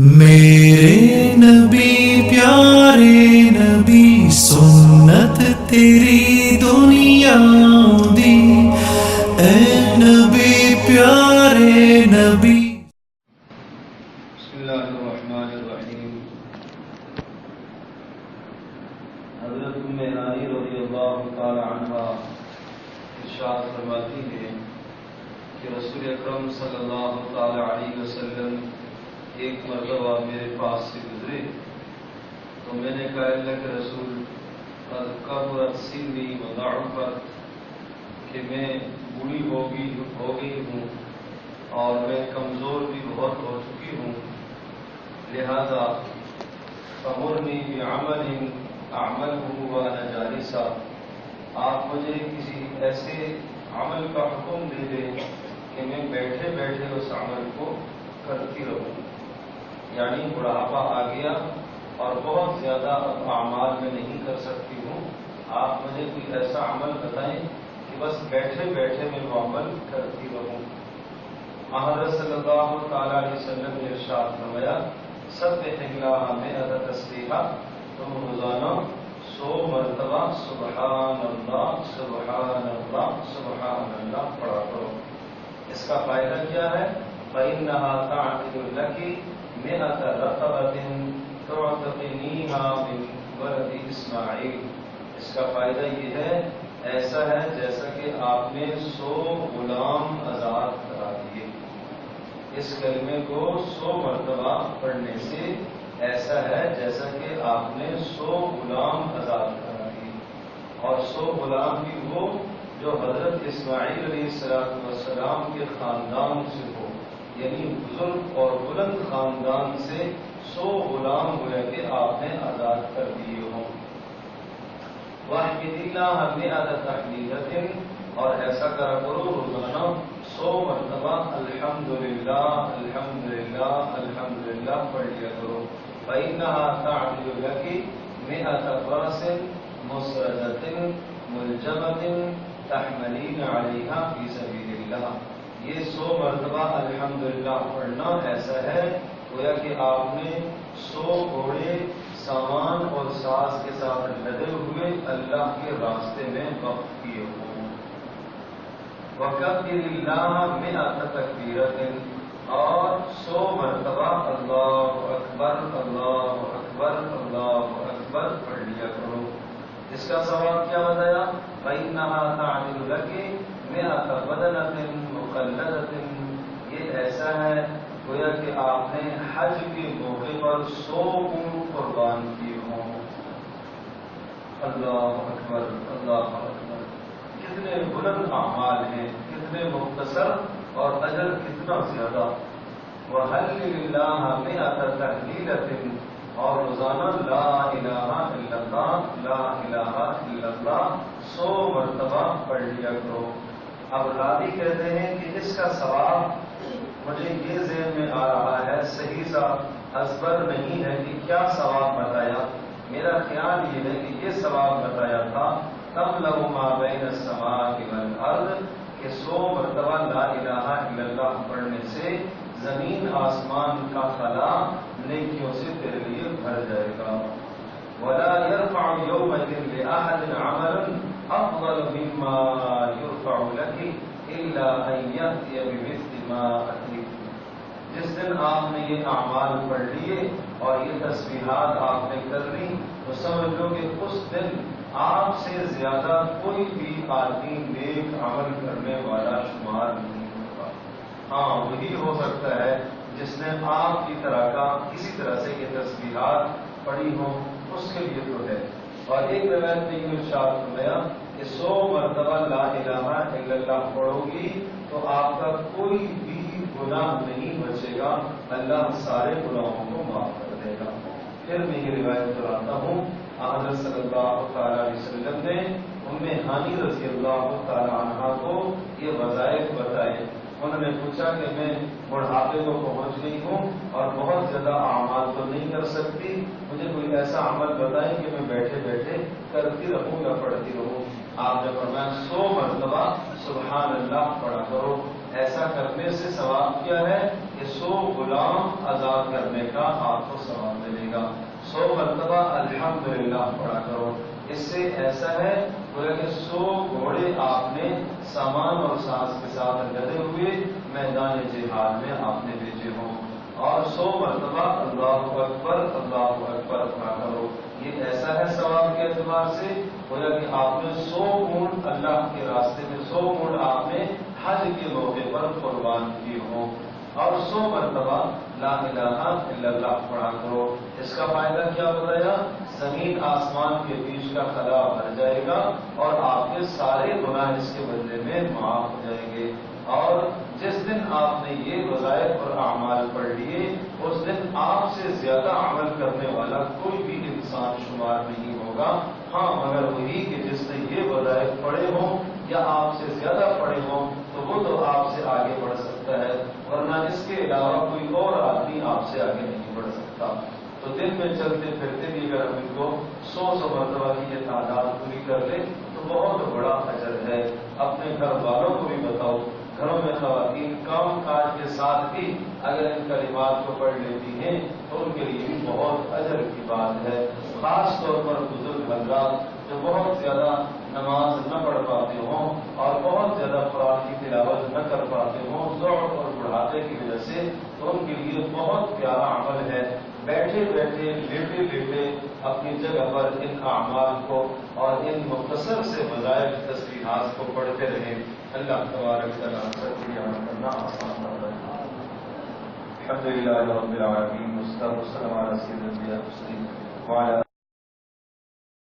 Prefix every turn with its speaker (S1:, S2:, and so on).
S1: میرے نبی پیارے نبی سنت تیری دنیا دی، اے نبی پیارے نبی۔
S2: بسم اللہ الرحمن الرحیم۔ حضرت ام ہانی رضی اللہ تعالی عنہ ارشاد فرماتی ہیں کہ رسول اکرم صلی اللہ تعالی علیہ وسلم ایک مرتبہ میرے پاس سے گزرے تو میں نے کہا اللہ کے رسول قد کبرت سنی وضعفت، کہ میں بوڑھی ہو گئی ہوں اور میں کمزور بھی بہت ہو چکی ہوں، لہذا فمرنی بعمل اعملہ وانا جالسہ، آپ مجھے کسی ایسے عمل کا حکم دے دیں کہ میں بیٹھے بیٹھے اس عمل کو کرتی رہوں۔ یعنی بڑھاپا آ گیا اور بہت زیادہ اب اعمال میں نہیں کر سکتی ہوں، آپ مجھے کوئی ایسا عمل بتائیں کہ بس بیٹھے بیٹھے میں وہ عمل کرتی رہوں۔ حضرت صلی اللہ تعالی علیہ وسلم نے ارشاد فرمایا سبح اللہ مئۃ تسبیحہ، تم روزانہ 100 مرتبہ سبحان اللہ سبحان اللہ سبحان اللہ پڑھا کرو۔ اس کا فائدہ کیا ہے؟ فإنها تعدل لك 100 رقبۃ تعتقنیها من ولد اسماعیل۔ اس کا فائدہ یہ ہے، ایسا ہے جیسا کہ آپ نے 100 غلام آزاد کرا دیے۔ اس کلمے کو 100 مرتبہ پڑھنے سے ایسا ہے جیسا کہ آپ نے 100 غلام آزاد کرا دیے، اور 100 غلام بھی وہ جو حضرت اسماعیل علیہ السلام کے خاندان سے ہو، یعنی بزرگ اور بلند خاندان سے 100 غلام ہوئے کہ آپ نے آزاد کر دیے ہوں۔ وَاحْمِدِ اللَّهَ مِئَةَ تَحْمِيدَةٍ، اور ایسا کرا کرو روزانہ 100 مرتبہ الحمدللہ الحمدللہ الحمدللہ پڑھ لیا کرو۔ فإنها تعدل لك 100 فرس مسردة ملجمة تحملين عليها في سبيل الله۔ یہ 100 مرتبہ الحمدللہ پڑھنا ایسا ہے گویا کہ آپ نے 100 گھوڑے سامان اور ساز کے ساتھ لدے ہوئے اللہ کے راستے میں وقف کیے ہوں۔ وَكَبِّرِ اللَّهَ مِئَةَ تَكْبِيرَةٍ، اور 100 مرتبہ اللہ اکبر اللہ اکبر اللہ اکبر پڑھ لیا کرو۔ اس کا ثواب کیا بتایا؟ فَإِنَّهَا تَعْدِلُ لَكِ 100 بَدَنَةٍ مُقَلَّدَةٍ، یہ ایسا ہے گویا کہ آپ نے حج کے موقع پر 100 اونٹ قربان کیے ہوں۔ اللہ اکبر اللہ اکبر، کتنے بلند اعمال ہیں، کتنے مختصر اور اجر کتنا زیادہ۔ وَحَلِّلِ اللَّهَ مِئَةَ تَحْلِيلَةٍ، اور روزانہ لا الہ الا اللہ لا الہ الا اللہ 100 مرتبہ پڑھ لیا کرو۔ اب راوی کہتے ہیں کہ اس کا ثواب مجھے یہ ذہن میں آ رہا ہے، صحیح سا ازبر نہیں ہے کہ کیا ثواب بتایا، میرا خیال یہ ہے کہ یہ ثواب بتایا تھا تَمْلَأُ مَا بَيْنَ السَّمَاءِ وَالْأَرْضِ، کہ 100 مرتبہ لا الہ الا اللہ پڑھنے سے زمین آسمان کا خلا نیکیوں سے تیرے لیے بھر جائے گا۔ وَلَا يَرْفَعُ يَوْمَئِذٍ لِأَحَدٍ عَمَلٌ أَفْضَلُ مِمَّا يُرْفَعُ لَكِ إِلَّا أَن يَأْتِيَ بِمِثْلِ مَا أَتَيْتُ۔ جس دن آپ نے یہ اعمال پڑھ لیے اور یہ تسبیحات آپ نے کر لی تو سمجھ لو کہ اس دن آپ سے زیادہ کوئی بھی آدمی نیک عمل کرنے والا شمار نہیں ہوگا۔ ہاں وہی ہو سکتا ہے جس نے آپ کی طرح کا کسی طرح سے یہ تسبیحات پڑھی ہوں، اس کے لیے تو ہے۔ اور ایک روایت میں یہ ارشاد فرمایا کہ 100 مرتبہ لا الہ الا اللہ پڑھو گی تو آپ کا کوئی بھی گناہ نہیں بچے گا، اللہ سارے گناہوں کو معاف کر دے گا۔ پھر میں یہ روایت دہراتا ہوں، حضرت صلی اللہ تعالی علیہ وسلم نے ام ہانی رضی اللہ تعالی عنہ کو یہ وظائف بتائے۔ انہوں نے پوچھا کہ میں بڑھاپے کو پہنچ گئی ہوں اور بہت زیادہ اعمال تو نہیں کر سکتی، مجھے کوئی ایسا عمل بتائیں کہ میں بیٹھے بیٹھے کرتی رہوں یا پڑھتی رہوں۔ آپ نے فرمایا 100 مرتبہ سبحان اللہ پڑھا کرو۔ ایسا کرنے سے ثواب کیا ہے کہ کہ 100 غلام آزاد کرنے کا آپ کو ثواب ملے گا. 100 مرتبہ الحمدللہ پڑھا کرو. اس سے ایسا ہے گویا کہ 100 گھوڑے آپ نے سامان اور ساز کے ساتھ لدے ہوئے میدان جہاد میں آپ نے بھیجے ہوں. اور 100 مرتبہ اللہ اکبر پڑھا کرو. یہ ایسا ہے ثواب کے اعتبار سے گویا کہ آپ نے 100 اونٹ اللہ کے راستے میں 100 اونٹ آپ نے حج کے موقع پر قربان کیے ہوں. اور 100 مرتبہ لا الہ الا اللہ پڑھا کرو. اس کا فائدہ کیا بتایا؟ زمین آسمان کے بیچ کا خلا بھر جائے گا اور آپ کے سارے گناہ اس کے بدلے میں معاف ہو جائیں گے. اور جس دن آپ نے یہ وظائف اور اعمال پڑھ لیے اس دن آپ سے زیادہ عمل کرنے والا کوئی بھی انسان شمار نہیں ہوگا. ہاں مگر وہی کہ جس نے یہ وظائف پڑھے ہوں یا آپ سے زیادہ پڑھے ہوں تو وہ تو آپ سے آگے بڑھ سکتا ہے، ورنہ اس کے علاوہ کوئی اور آدمی آپ سے آگے نہیں بڑھ سکتا. تو دن میں چلتے پھرتے بھی اگر ہم ان کو 100 مرتبہ کی یہ تعداد پوری کر لیں تو بہت بڑا اجر ہے. اپنے گھر والوں کو بھی بتاؤ. گھروں میں خواتین کام کاج کے ساتھ بھی اگر ان کلمات کو پڑھ لیتی ہیں تو ان کے لیے بھی بہت اجر کی بات ہے. خاص طور پر بزرگ حضرات جو بہت زیادہ نماز نہ پڑھ پاتے ہوں اور بہت زیادہ قرآن کی تلاوت نہ کر پاتے ہوں ضعف اور بڑھاپے کی وجہ سے، تو ان کے لیے بہت پیارا عمل ہے. بیٹھے بیٹھے لیٹے لیٹے اپنی جگہ پر ان اعمال کو اور ان مختصر سے وظائف تسبیحات کو پڑھتے رہیں. اللہ تبارک تعالیٰ سے عمل کرنا آسان ہو رہا ہے. الحمد للہ رب العالمین والصلاۃ والسلام علی سیدنا محمد وعلی